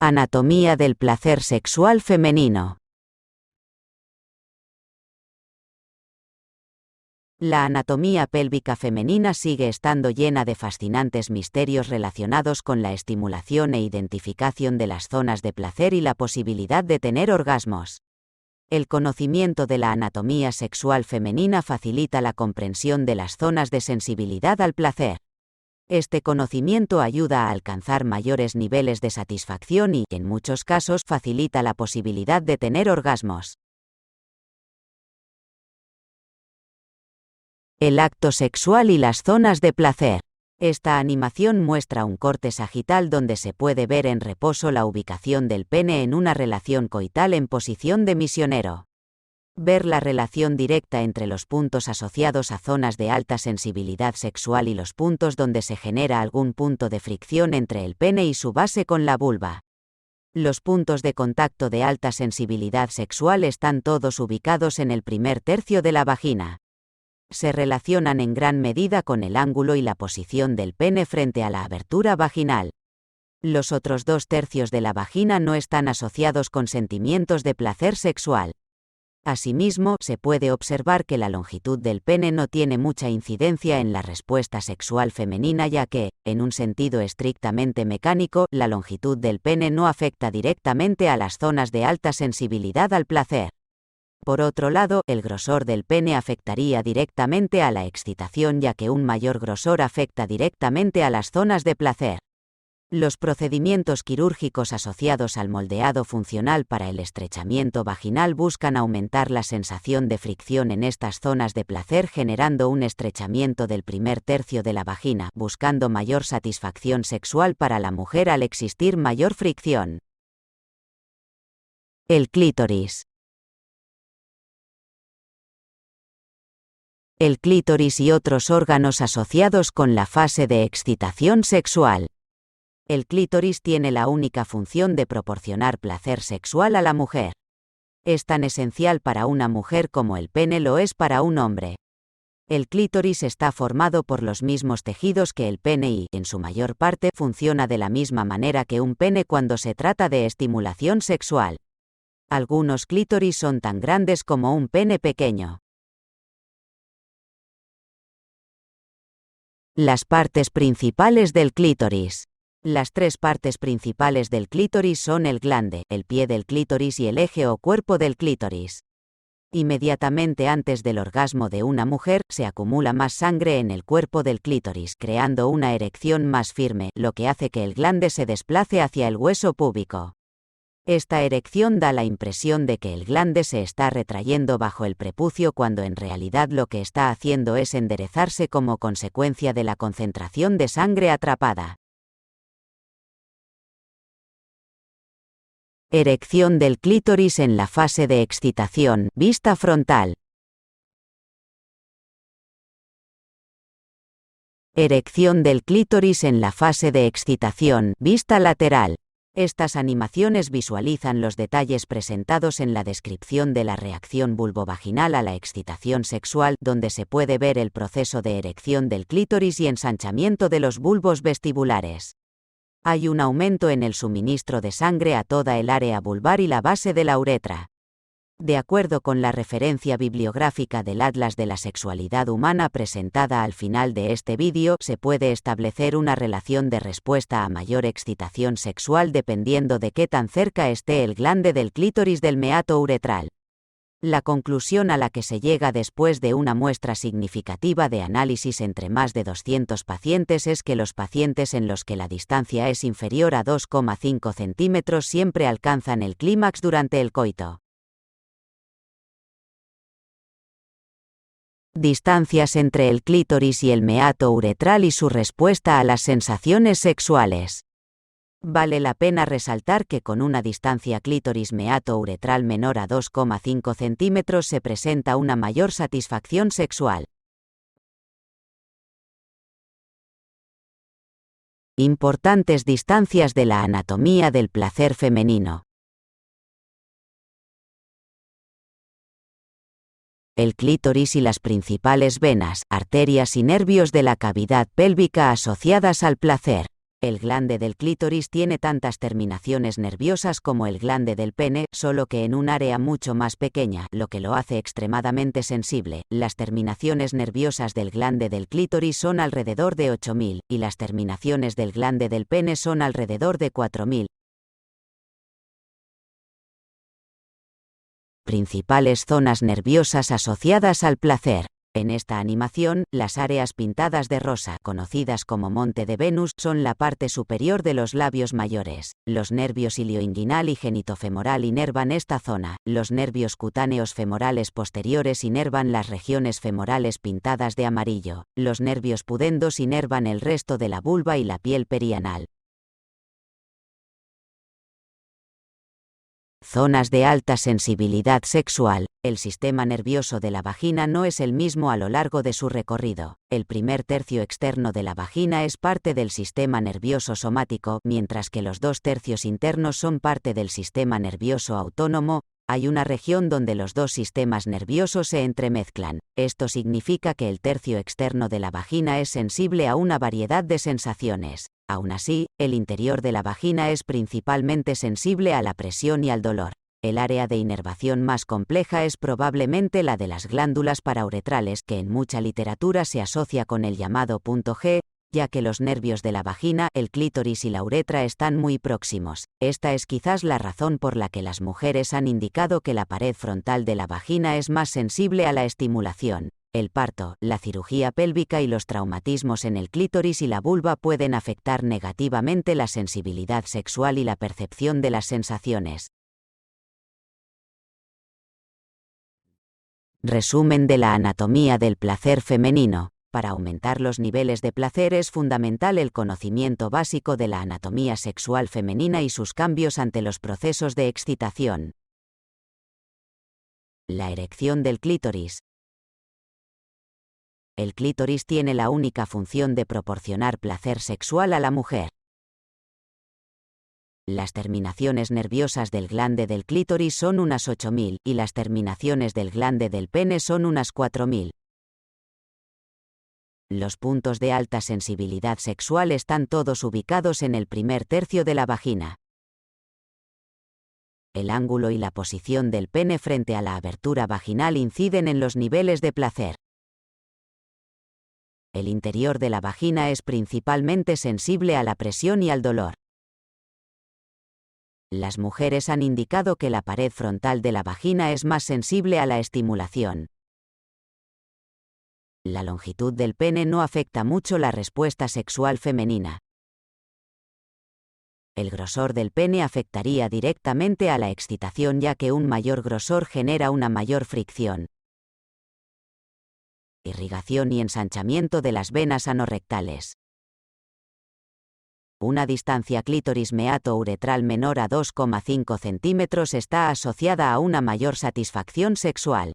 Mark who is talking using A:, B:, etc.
A: Anatomía del placer sexual femenino. La anatomía pélvica femenina sigue estando llena de fascinantes misterios relacionados con la estimulación e identificación de las zonas de placer y la posibilidad de tener orgasmos. El conocimiento de la anatomía sexual femenina facilita la comprensión de las zonas de sensibilidad al placer. Este conocimiento ayuda a alcanzar mayores niveles de satisfacción y, en muchos casos, facilita la posibilidad de tener orgasmos. El acto sexual y las zonas de placer. Esta animación muestra un corte sagital donde se puede ver en reposo la ubicación del pene en una relación coital en posición de misionero. Ver la relación directa entre los puntos asociados a zonas de alta sensibilidad sexual y los puntos donde se genera algún punto de fricción entre el pene y su base con la vulva. Los puntos de contacto de alta sensibilidad sexual están todos ubicados en el primer tercio de la vagina. Se relacionan en gran medida con el ángulo y la posición del pene frente a la abertura vaginal. Los otros 2 tercios de la vagina no están asociados con sentimientos de placer sexual. Asimismo, se puede observar que la longitud del pene no tiene mucha incidencia en la respuesta sexual femenina, ya que, en un sentido estrictamente mecánico, la longitud del pene no afecta directamente a las zonas de alta sensibilidad al placer. Por otro lado, el grosor del pene afectaría directamente a la excitación, ya que un mayor grosor afecta directamente a las zonas de placer. Los procedimientos quirúrgicos asociados al moldeado funcional para el estrechamiento vaginal buscan aumentar la sensación de fricción en estas zonas de placer, generando un estrechamiento del primer tercio de la vagina, buscando mayor satisfacción sexual para la mujer al existir mayor fricción. El clítoris. El clítoris y otros órganos asociados con la fase de excitación sexual. El clítoris tiene la única función de proporcionar placer sexual a la mujer. Es tan esencial para una mujer como el pene lo es para un hombre. El clítoris está formado por los mismos tejidos que el pene y, en su mayor parte, funciona de la misma manera que un pene cuando se trata de estimulación sexual. Algunos clítoris son tan grandes como un pene pequeño. Las partes principales del clítoris. Las 3 partes principales del clítoris son el glande, el pie del clítoris y el eje o cuerpo del clítoris. Inmediatamente antes del orgasmo de una mujer, se acumula más sangre en el cuerpo del clítoris, creando una erección más firme, lo que hace que el glande se desplace hacia el hueso púbico. Esta erección da la impresión de que el glande se está retrayendo bajo el prepucio, cuando en realidad lo que está haciendo es enderezarse como consecuencia de la concentración de sangre atrapada. Erección del clítoris en la fase de excitación, vista frontal. Erección del clítoris en la fase de excitación, vista lateral. Estas animaciones visualizan los detalles presentados en la descripción de la reacción vulvovaginal a la excitación sexual, donde se puede ver el proceso de erección del clítoris y ensanchamiento de los bulbos vestibulares. Hay un aumento en el suministro de sangre a toda el área vulvar y la base de la uretra. De acuerdo con la referencia bibliográfica del Atlas de la Sexualidad Humana presentada al final de este vídeo, se puede establecer una relación de respuesta a mayor excitación sexual dependiendo de qué tan cerca esté el glande del clítoris del meato uretral. La conclusión a la que se llega después de una muestra significativa de análisis entre más de 200 pacientes es que los pacientes en los que la distancia es inferior a 2,5 centímetros siempre alcanzan el clímax durante el coito. Distancias entre el clítoris y el meato uretral y su respuesta a las sensaciones sexuales. Vale la pena resaltar que con una distancia clítoris-meato uretral menor a 2,5 centímetros se presenta una mayor satisfacción sexual. Importantes distancias de la anatomía del placer femenino. El clítoris y las principales venas, arterias y nervios de la cavidad pélvica asociadas al placer. El glande del clítoris tiene tantas terminaciones nerviosas como el glande del pene, solo que en un área mucho más pequeña, lo que lo hace extremadamente sensible. Las terminaciones nerviosas del glande del clítoris son alrededor de 8.000, y las terminaciones del glande del pene son alrededor de 4.000. Principales zonas nerviosas asociadas al placer. En esta animación, las áreas pintadas de rosa, conocidas como Monte de Venus, son la parte superior de los labios mayores. Los nervios ilioinguinal y genitofemoral inervan esta zona. Los nervios cutáneos femorales posteriores inervan las regiones femorales pintadas de amarillo. Los nervios pudendos inervan el resto de la vulva y la piel perianal. Zonas de alta sensibilidad sexual. El sistema nervioso de la vagina no es el mismo a lo largo de su recorrido. El primer tercio externo de la vagina es parte del sistema nervioso somático, mientras que los 2/3 internos son parte del sistema nervioso autónomo. Hay una región donde los dos sistemas nerviosos se entremezclan. Esto significa que el tercio externo de la vagina es sensible a una variedad de sensaciones. Aún así, el interior de la vagina es principalmente sensible a la presión y al dolor. El área de inervación más compleja es probablemente la de las glándulas parauretrales, que en mucha literatura se asocia con el llamado punto G, ya que los nervios de la vagina, el clítoris y la uretra están muy próximos. Esta es quizás la razón por la que las mujeres han indicado que la pared frontal de la vagina es más sensible a la estimulación. El parto, la cirugía pélvica y los traumatismos en el clítoris y la vulva pueden afectar negativamente la sensibilidad sexual y la percepción de las sensaciones. Resumen de la anatomía del placer femenino. Para aumentar los niveles de placer es fundamental el conocimiento básico de la anatomía sexual femenina y sus cambios ante los procesos de excitación. La erección del clítoris. El clítoris tiene la única función de proporcionar placer sexual a la mujer. Las terminaciones nerviosas del glande del clítoris son unas 8.000, y las terminaciones del glande del pene son unas 4.000. Los puntos de alta sensibilidad sexual están todos ubicados en el primer tercio de la vagina. El ángulo y la posición del pene frente a la abertura vaginal inciden en los niveles de placer. El interior de la vagina es principalmente sensible a la presión y al dolor. Las mujeres han indicado que la pared frontal de la vagina es más sensible a la estimulación. La longitud del pene no afecta mucho la respuesta sexual femenina. El grosor del pene afectaría directamente a la excitación, ya que un mayor grosor genera una mayor fricción. Irrigación y ensanchamiento de las venas anorrectales. Una distancia clítoris-meato-uretral menor a 2,5 centímetros está asociada a una mayor satisfacción sexual.